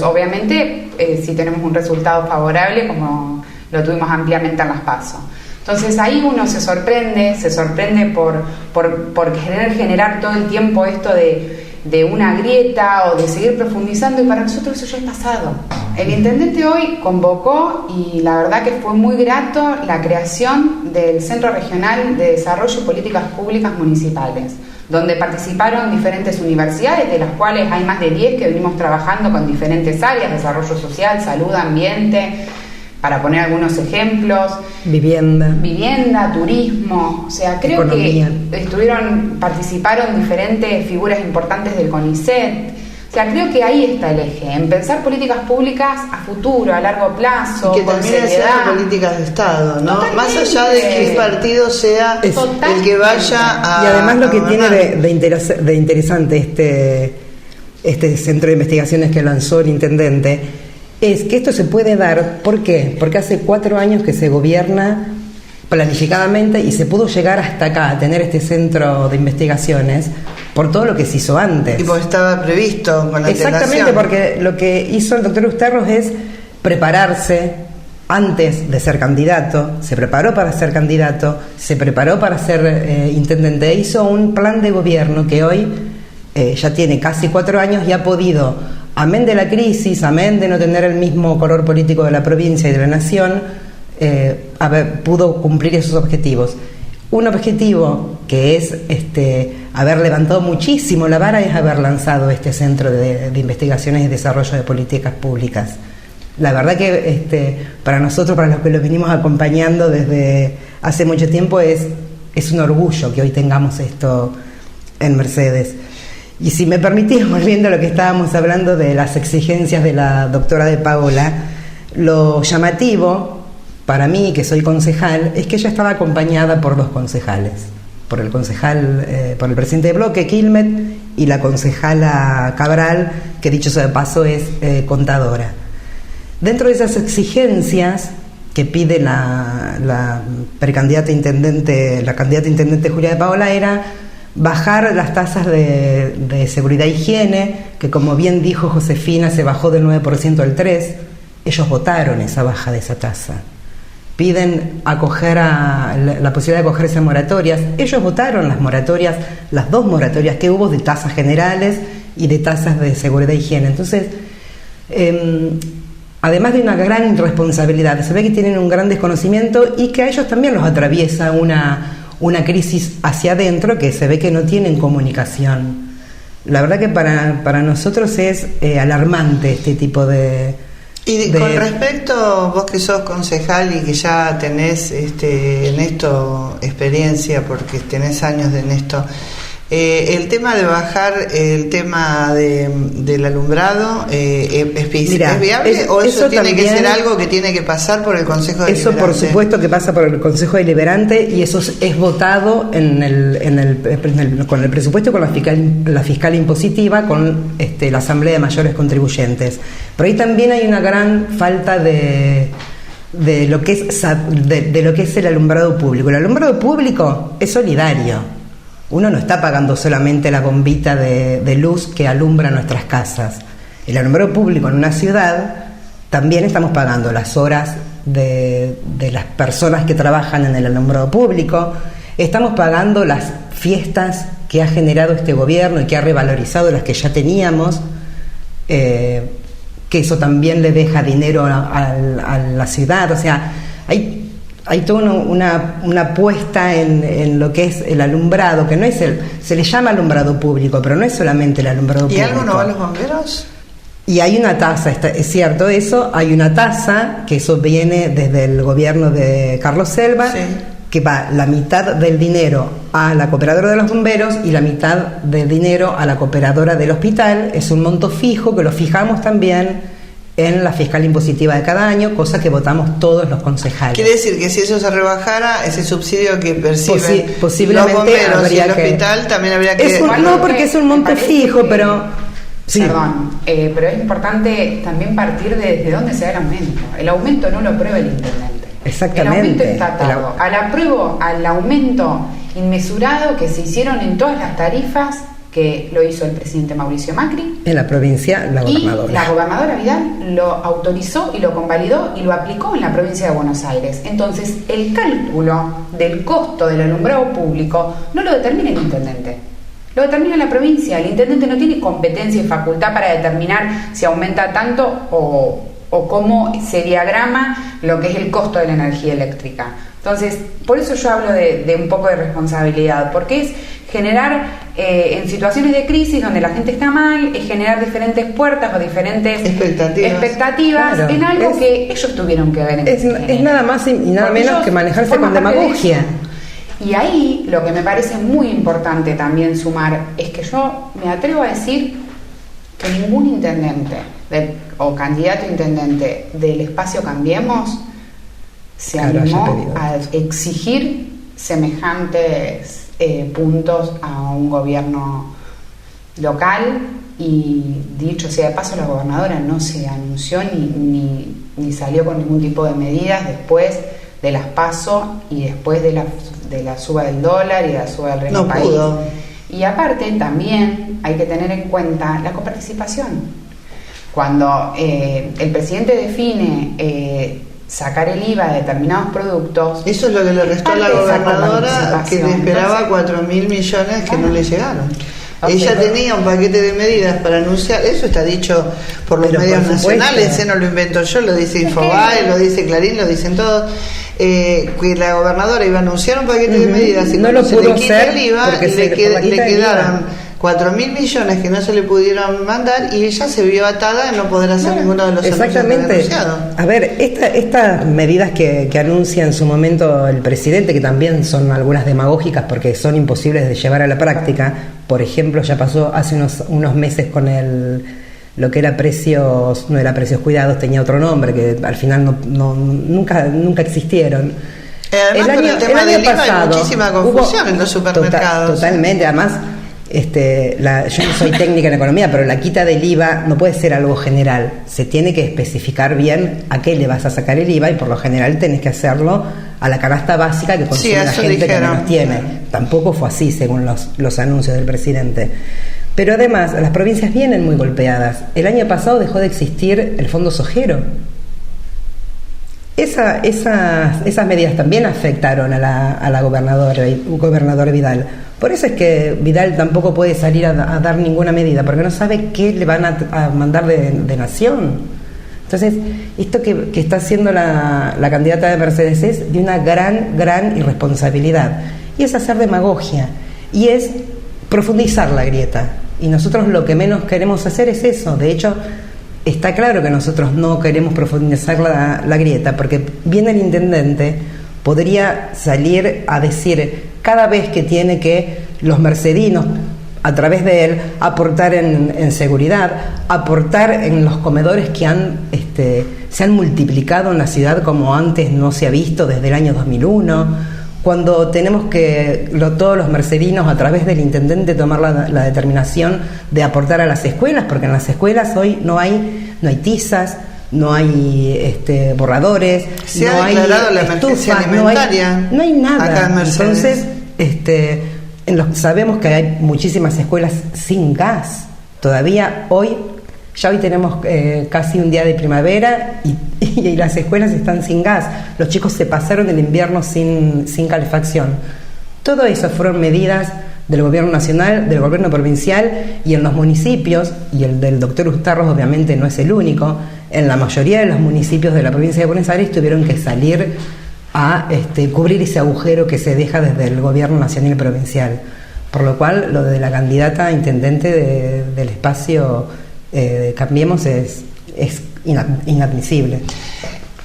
Obviamente, si tenemos un resultado favorable, como lo tuvimos ampliamente en las PASO. Entonces ahí uno se sorprende por querer generar todo el tiempo esto de una grieta o de seguir profundizando, y para nosotros eso ya es pasado. El intendente hoy convocó, y la verdad que fue muy grato, la creación del Centro Regional de Desarrollo y Políticas Públicas Municipales, donde participaron diferentes universidades, de las cuales hay más de 10 que venimos trabajando con diferentes áreas, desarrollo social, salud, ambiente, para poner algunos ejemplos. Vivienda, turismo, o sea, creo economía. Que participaron diferentes figuras importantes del CONICET. O sea, creo que ahí está el eje, en pensar políticas públicas a futuro, a largo plazo, y que termine siendo políticas de Estado, ¿no? Totalmente. Más allá de que el partido sea el que vaya a... Y además lo que tiene de interesante este centro de investigaciones que lanzó el intendente es que esto se puede dar, ¿por qué? Porque hace 4 años que se gobierna planificadamente y se pudo llegar hasta acá, a tener este centro de investigaciones por todo lo que se hizo antes. Y porque estaba previsto con la Exactamente, porque lo que hizo el doctor Usterros es prepararse antes de ser candidato, se preparó para ser candidato, se preparó para ser intendente, hizo un plan de gobierno que hoy ya tiene casi 4 años y ha podido, amén de la crisis, amén de no tener el mismo color político de la provincia y de la nación, pudo cumplir esos objetivos. Un objetivo que es haber levantado muchísimo la vara es haber lanzado este centro de investigaciones y desarrollo de políticas públicas. La verdad que para nosotros, para los que lo venimos acompañando desde hace mucho tiempo, es un orgullo que hoy tengamos esto en Mercedes. Y si me permitís, volviendo a lo que estábamos hablando de las exigencias de la doctora de Paola, lo llamativo para mí, que soy concejal, es que ella estaba acompañada por 2 concejales, por el presidente de bloque, Quilmet, y la concejala Cabral, que dicho sea de paso es contadora. Dentro de esas exigencias que pide la candidata intendente Julia de Paola era bajar las tasas de seguridad e higiene, que como bien dijo Josefina, se bajó del 9% al 3%. Ellos votaron esa baja de esa tasa. Piden la posibilidad de acogerse a moratorias. Ellos votaron las moratorias, las 2 moratorias que hubo de tasas generales y de tasas de seguridad e higiene. Entonces, además de una gran responsabilidad, se ve que tienen un gran desconocimiento y que a ellos también los atraviesa una crisis hacia adentro, que se ve que no tienen comunicación. La verdad que para nosotros es alarmante este tipo de... Y con respecto, vos que sos concejal y que ya tenés en esto experiencia, porque tenés años en esto, el tema de bajar el tema del alumbrado, ¿es viable o eso tiene que ser algo que tiene que pasar por el Consejo Deliberante? Eso por supuesto que pasa por el Consejo Deliberante y eso es votado con el presupuesto, con la fiscal impositiva, con la Asamblea de Mayores Contribuyentes. Pero ahí también hay una gran falta de lo que es el alumbrado público. El alumbrado público es solidario. Uno no está pagando solamente la bombita de luz que alumbra nuestras casas. El alumbrado público en una ciudad también estamos pagando las horas de las personas que trabajan en el alumbrado público, estamos pagando las fiestas que ha generado este gobierno y que ha revalorizado las que ya teníamos, que eso también le deja dinero a la ciudad. O sea, hay toda una apuesta en lo que es el alumbrado, que no es se le llama alumbrado público, pero no es solamente el alumbrado público. ¿Y algo no va a los bomberos? Y hay una tasa, es cierto eso, hay una tasa, que eso viene desde el gobierno de Carlos Selva, sí, que va la mitad del dinero a la cooperadora de los bomberos y la mitad del dinero a la cooperadora del hospital. Es un monto fijo que lo fijamos también en la fiscal impositiva de cada año, cosa que votamos todos los concejales. Quiere decir que si eso se rebajara, ese subsidio que perciben posiblemente los bomberos y el hospital también habría que... No, porque es un monto fijo, pero... Sí. Perdón, pero es importante también partir de desde dónde se da el aumento. El aumento no lo aprueba el intendente. Exactamente. El aumento está atado al aumento inmesurado que se hicieron en todas las tarifas, que lo hizo el presidente Mauricio Macri. En la provincia, la gobernadora. Y la gobernadora Vidal lo autorizó y lo convalidó y lo aplicó en la provincia de Buenos Aires. Entonces, el cálculo del costo del alumbrado público no lo determina el intendente. Lo determina la provincia. El intendente no tiene competencia y facultad para determinar si aumenta tanto o cómo se diagrama lo que es el costo de la energía eléctrica. Entonces, por eso yo hablo de un poco de responsabilidad, porque es generar, en situaciones de crisis donde la gente está mal, es generar diferentes puertas o diferentes expectativas claro, en algo que ellos tuvieron que ver. Es nada más y nada porque menos que manejarse con demagogia. Y ahí lo que me parece muy importante también sumar es que yo me atrevo a decir que ningún intendente o candidato a intendente del espacio Cambiemos se animó a exigir semejantes puntos a un gobierno local, y dicho sea de paso, la gobernadora no se anunció ni salió con ningún tipo de medidas después de las PASO y después de la suba del dólar y de la suba del reino país. Pudo. Y aparte también hay que tener en cuenta la coparticipación. Cuando el presidente define sacar el IVA de determinados productos, eso es lo que le restó a la gobernadora, que le esperaba 4.000 millones que no le llegaron. Ella tenía un paquete de medidas para anunciar, eso está dicho por los medios nacionales, no lo invento yo, lo dice Infobae, lo dice Clarín, lo dicen todos, que la gobernadora iba a anunciar un paquete de medidas y no cuando lo se le quita el IVA, le quedaron 4.000 millones que no se le pudieron mandar, y ella se vio atada en no poder hacer ninguno de los anuncios que había anunciado. A ver, estas medidas que anuncia en su momento el presidente, que también son algunas demagógicas porque son imposibles de llevar a la práctica. Por ejemplo, ya pasó hace unos meses con lo que era precios, no era precios cuidados, tenía otro nombre que al final nunca existieron. Además, el tema del IVA hay muchísima confusión en los supermercados. Totalmente, además. Yo no soy técnica en economía, pero la quita del IVA no puede ser algo general. Se tiene que especificar bien a qué le vas a sacar el IVA, y por lo general tenés que hacerlo a la canasta básica que consume la gente que menos tiene. Tampoco fue así según los anuncios del presidente. Pero además, las provincias vienen muy golpeadas. El año pasado dejó de existir el Fondo Sojero. Esas medidas también afectaron a la gobernadora Vidal. Por eso es que Vidal tampoco puede salir a dar ninguna medida, porque no sabe qué le van a mandar de nación. Entonces, esto que está haciendo la candidata de Mercedes es de una gran irresponsabilidad. Y es hacer demagogia. Y es profundizar la grieta. Y nosotros lo que menos queremos hacer es eso. De hecho, está claro que nosotros no queremos profundizar la grieta, porque viene el intendente, podría salir a decir cada vez que tiene que los mercedinos, a través de él, aportar en seguridad, aportar en los comedores que se han multiplicado en la ciudad como antes no se ha visto desde el año 2001, cuando tenemos que todos los mercedinos, a través del intendente, tomar la determinación de aportar a las escuelas, porque en las escuelas hoy no hay tizas, no hay borradores, se no hay la estufa, alimentaria, no hay nada. Acá en Mercedes. Entonces, sabemos que hay muchísimas escuelas sin gas. Todavía hoy tenemos casi un día de primavera y las escuelas están sin gas. Los chicos se pasaron el invierno sin calefacción. Todo eso fueron medidas del gobierno nacional, del gobierno provincial, y en los municipios, y el del doctor Ustarros obviamente no es el único, en la mayoría de los municipios de la provincia de Buenos Aires tuvieron que salir a cubrir ese agujero que se deja desde el gobierno nacional y provincial. Por lo cual, lo de la candidata a intendente del espacio Cambiemos es inadmisible.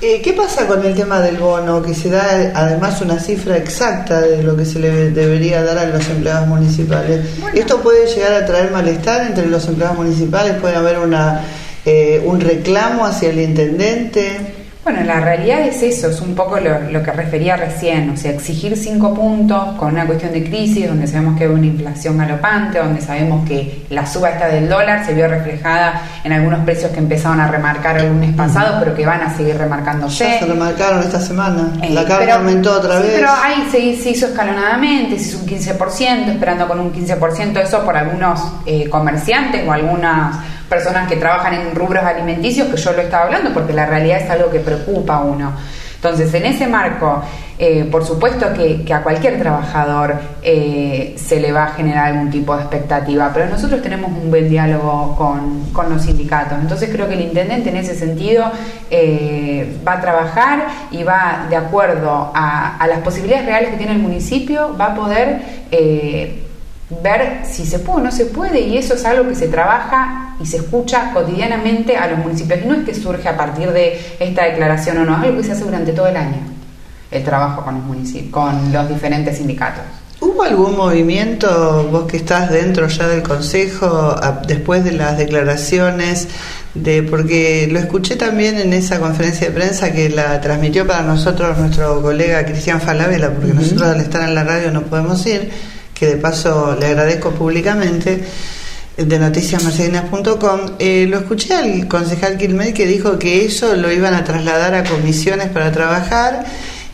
¿Qué pasa con el tema del bono? Que se da además una cifra exacta de lo que se le debería dar a los empleados municipales. Bueno. ¿Esto puede llegar a traer malestar entre los empleados municipales? ¿Puede haber un reclamo hacia el intendente? Bueno, la realidad es eso, es un poco lo que refería recién, o sea, exigir 5 puntos con una cuestión de crisis, donde sabemos que hay una inflación galopante, donde sabemos que la suba esta del dólar se vio reflejada en algunos precios que empezaron a remarcar el lunes pasado, pero que van a seguir remarcándose. Ya se remarcaron esta semana, la carne aumentó otra vez. Pero ahí se hizo escalonadamente, se hizo un 15%, esperando con un 15% eso por algunos comerciantes o algunas personas que trabajan en rubros alimenticios, que yo lo estaba hablando, porque la realidad es algo que preocupa a uno. Entonces, en ese marco, por supuesto que a cualquier trabajador se le va a generar algún tipo de expectativa, pero nosotros tenemos un buen diálogo con los sindicatos. Entonces creo que el intendente en ese sentido va a trabajar y va, de acuerdo a las posibilidades reales que tiene el municipio, va a poder ver si se puede o no se puede, y eso es algo que se trabaja y se escucha cotidianamente a los municipios. Y no es que surge a partir de esta declaración o no, es algo que se hace durante todo el año, el trabajo con los municipios, con los diferentes sindicatos. ¿Hubo algún movimiento, vos que estás dentro ya del Consejo, después de las declaraciones, porque lo escuché también en esa conferencia de prensa que la transmitió para nosotros nuestro colega Cristian Falabella, porque nosotros al estar en la radio no podemos ir, que de paso le agradezco públicamente, de noticiasmercedinas.com, lo escuché al concejal Quilmes que dijo que eso lo iban a trasladar a comisiones para trabajar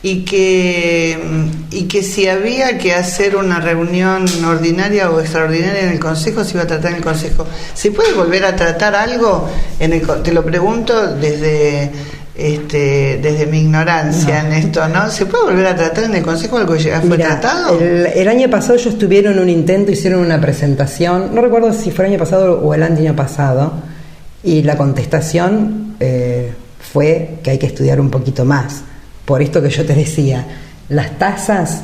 y que si había que hacer una reunión ordinaria o extraordinaria en el Consejo, se iba a tratar en el Consejo. ¿Se puede volver a tratar algo? Te lo pregunto desde mi ignorancia en esto, ¿no? ¿Se puede volver a tratar en el Consejo algo que ya fue tratado? El año pasado ellos tuvieron un intento, hicieron una presentación, no recuerdo si fue el año pasado o el año pasado, y la contestación fue que hay que estudiar un poquito más. Por esto que yo te decía, las tasas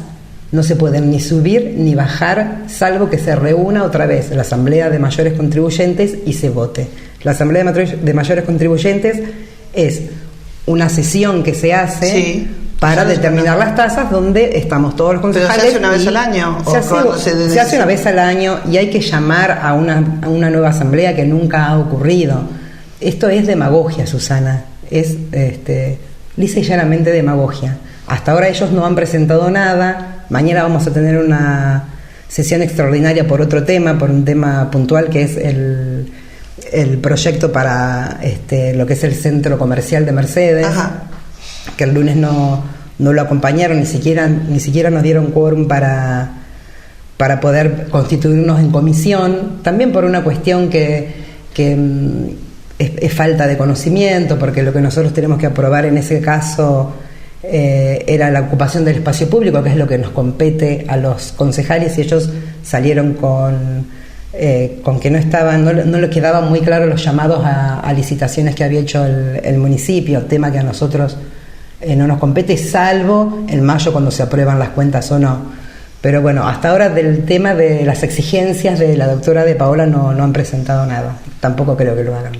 no se pueden ni subir ni bajar, salvo que se reúna otra vez la Asamblea de Mayores Contribuyentes y se vote. La Asamblea de Mayores Contribuyentes es una sesión que se hace para determinar las tasas, donde estamos todos los concejales. ¿Pero se hace una vez al año? Se hace una vez al año, y hay que llamar a una nueva asamblea, que nunca ha ocurrido. Esto es demagogia, Susana. Es lisa y llanamente demagogia. Hasta ahora ellos no han presentado nada. Mañana vamos a tener una sesión extraordinaria por otro tema, por un tema puntual, que es el proyecto para lo que es el centro comercial de Mercedes. Ajá. Que el lunes no lo acompañaron, ni siquiera nos dieron quórum para poder constituirnos en comisión, también por una cuestión que es falta de conocimiento, porque lo que nosotros tenemos que aprobar en ese caso era la ocupación del espacio público, que es lo que nos compete a los concejales, y ellos salieron con que no le quedaban muy claros los llamados a licitaciones que había hecho el municipio, tema que a nosotros no nos compete, salvo en mayo cuando se aprueban las cuentas o no. Pero bueno, hasta ahora del tema de las exigencias de la doctora de Paola no han presentado nada, tampoco creo que lo hagan.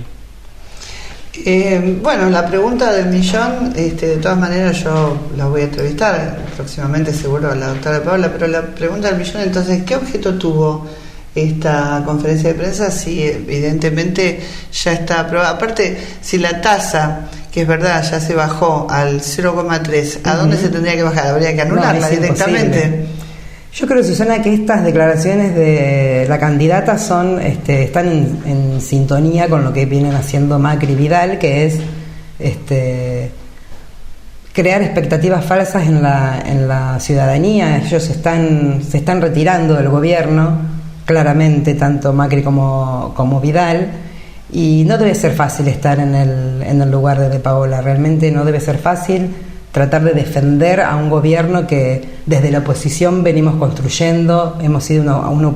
Bueno, la pregunta del millón, de todas maneras yo la voy a entrevistar próximamente seguro a la doctora de Paola, pero la pregunta del millón, entonces, ¿qué objeto tuvo esta conferencia de prensa? Si evidentemente ya está aprobada. Aparte, si la tasa, que es verdad, ya se bajó al 0,3, ¿a dónde se tendría que bajar? Habría que anularla directamente. Imposible. Yo creo, Susana, que estas declaraciones de la candidata están en sintonía con lo que vienen haciendo Macri y Vidal, que es crear expectativas falsas en la ciudadanía. Ellos se están retirando del gobierno, claramente, tanto Macri como Vidal, y no debe ser fácil estar en el lugar de Paola. Realmente no debe ser fácil tratar de defender a un gobierno que desde la oposición venimos construyendo. Hemos sido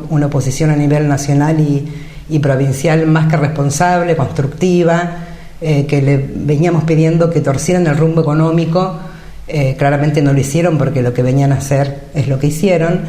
una oposición a nivel nacional y provincial más que responsable, constructiva, que le veníamos pidiendo que torcieran el rumbo económico. Claramente no lo hicieron, porque lo que venían a hacer es lo que hicieron.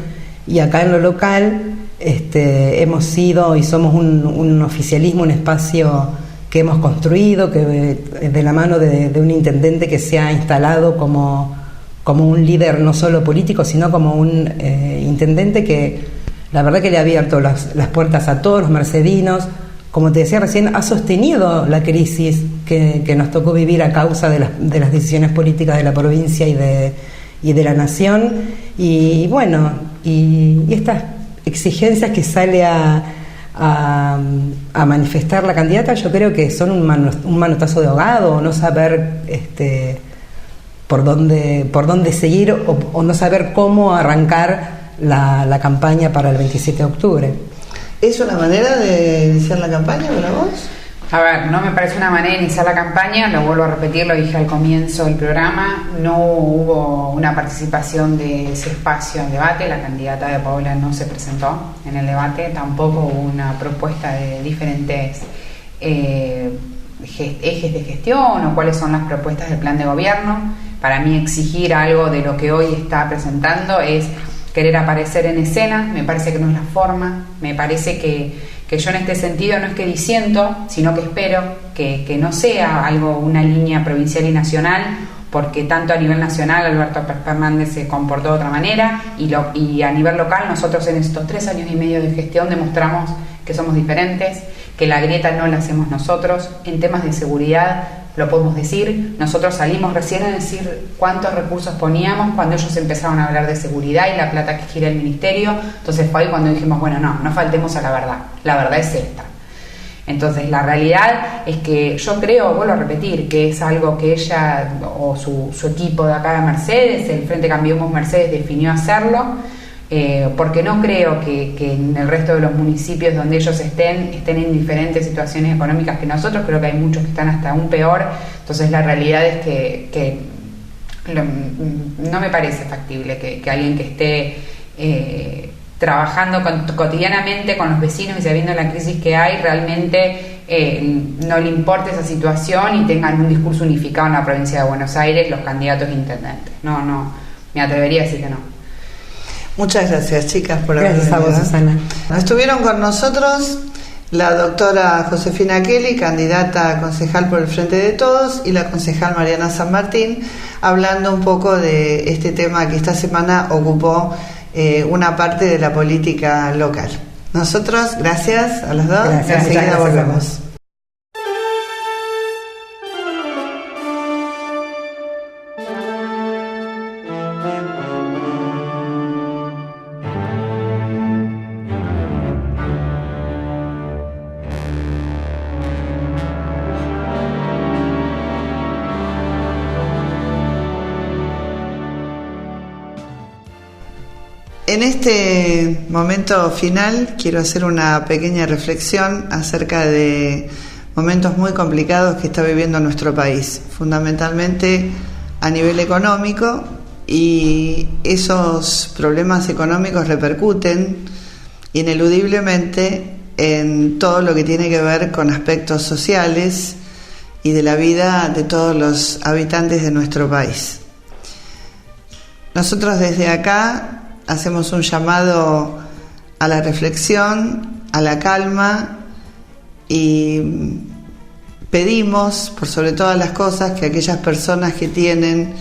Y acá en lo local hemos sido y somos un oficialismo, un espacio que hemos construido, que de la mano de un intendente que se ha instalado como un líder no solo político, sino como un intendente que la verdad que le ha abierto las puertas a todos los mercedinos. Como te decía recién, ha sostenido la crisis que nos tocó vivir a causa de las decisiones políticas de la provincia y de la nación. Y bueno, y estas exigencias que sale a manifestar la candidata, yo creo que son un manotazo de ahogado, no saber por dónde seguir o no saber cómo arrancar la campaña para el 27 de octubre. ¿Es una manera de iniciar la campaña para vos? A ver, no me parece una manera de iniciar la campaña, lo vuelvo a repetir, lo dije al comienzo del programa, no hubo una participación de ese espacio en debate, la candidata de Paola no se presentó en el debate, tampoco hubo una propuesta de diferentes ejes de gestión o cuáles son las propuestas del plan de gobierno. Para mí exigir algo de lo que hoy está presentando es querer aparecer en escena, me parece que no es la forma, me parece que yo en este sentido no es que disiento, sino que espero que no sea algo, una línea provincial y nacional, porque tanto a nivel nacional Alberto Fernández se comportó de otra manera y a nivel local nosotros en estos 3 años y medio de gestión demostramos que somos diferentes, que la grieta no la hacemos nosotros. En temas de seguridad lo podemos decir, nosotros salimos recién a decir cuántos recursos poníamos cuando ellos empezaron a hablar de seguridad y la plata que gira el ministerio. Entonces fue ahí cuando dijimos, bueno, no faltemos a la verdad es esta. Entonces la realidad es que yo creo, vuelvo a repetir, que es algo que ella o su equipo de acá de Mercedes, el Frente Cambiemos Mercedes, definió hacerlo, porque no creo que en el resto de los municipios donde ellos estén en diferentes situaciones económicas que nosotros. Creo que hay muchos que están hasta aún peor. Entonces la realidad es que no me parece factible que alguien que esté trabajando cotidianamente con los vecinos y sabiendo la crisis que hay, realmente no le importe esa situación y tengan un discurso unificado en la provincia de Buenos Aires los candidatos a intendentes. No, me atrevería a decir que no. Muchas gracias, chicas, por haber venido. Gracias a vos, Susana. Estuvieron con nosotros la doctora Josefina Kelly, candidata a concejal por el Frente de Todos, y la concejal Mariana San Martín, hablando un poco de este tema que esta semana ocupó una parte de la política local. Nosotros, gracias a las dos, gracias, enseguida volvemos. En este momento final quiero hacer una pequeña reflexión acerca de momentos muy complicados que está viviendo nuestro país, fundamentalmente a nivel económico, y esos problemas económicos repercuten ineludiblemente en todo lo que tiene que ver con aspectos sociales y de la vida de todos los habitantes de nuestro país. Nosotros desde acá hacemos un llamado a la reflexión, a la calma, y pedimos, por sobre todas las cosas, que aquellas personas que tienen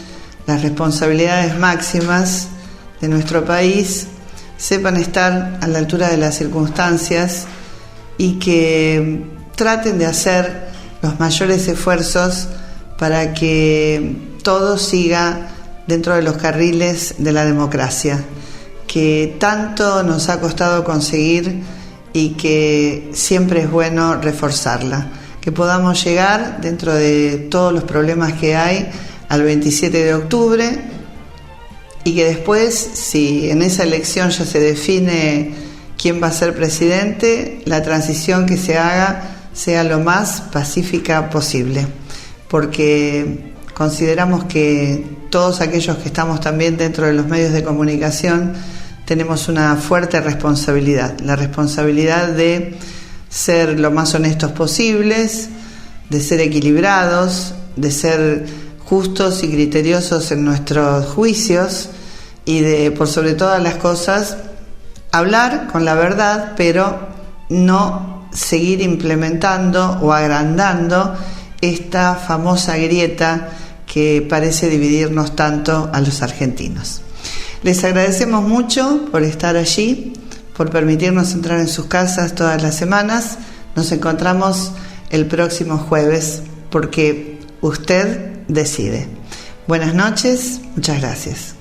las responsabilidades máximas de nuestro país sepan estar a la altura de las circunstancias y que traten de hacer los mayores esfuerzos para que todo siga dentro de los carriles de la democracia, que tanto nos ha costado conseguir y que siempre es bueno reforzarla, que podamos llegar dentro de todos los problemas que hay al 27 de octubre y que después, si en esa elección ya se define quién va a ser presidente, la transición que se haga sea lo más pacífica posible, porque consideramos que todos aquellos que estamos también dentro de los medios de comunicación tenemos una fuerte responsabilidad, la responsabilidad de ser lo más honestos posibles, de ser equilibrados, de ser justos y criteriosos en nuestros juicios y de, por sobre todas las cosas, hablar con la verdad, pero no seguir implementando o agrandando esta famosa grieta que parece dividirnos tanto a los argentinos. Les agradecemos mucho por estar allí, por permitirnos entrar en sus casas todas las semanas. Nos encontramos el próximo jueves, porque usted decide. Buenas noches, muchas gracias.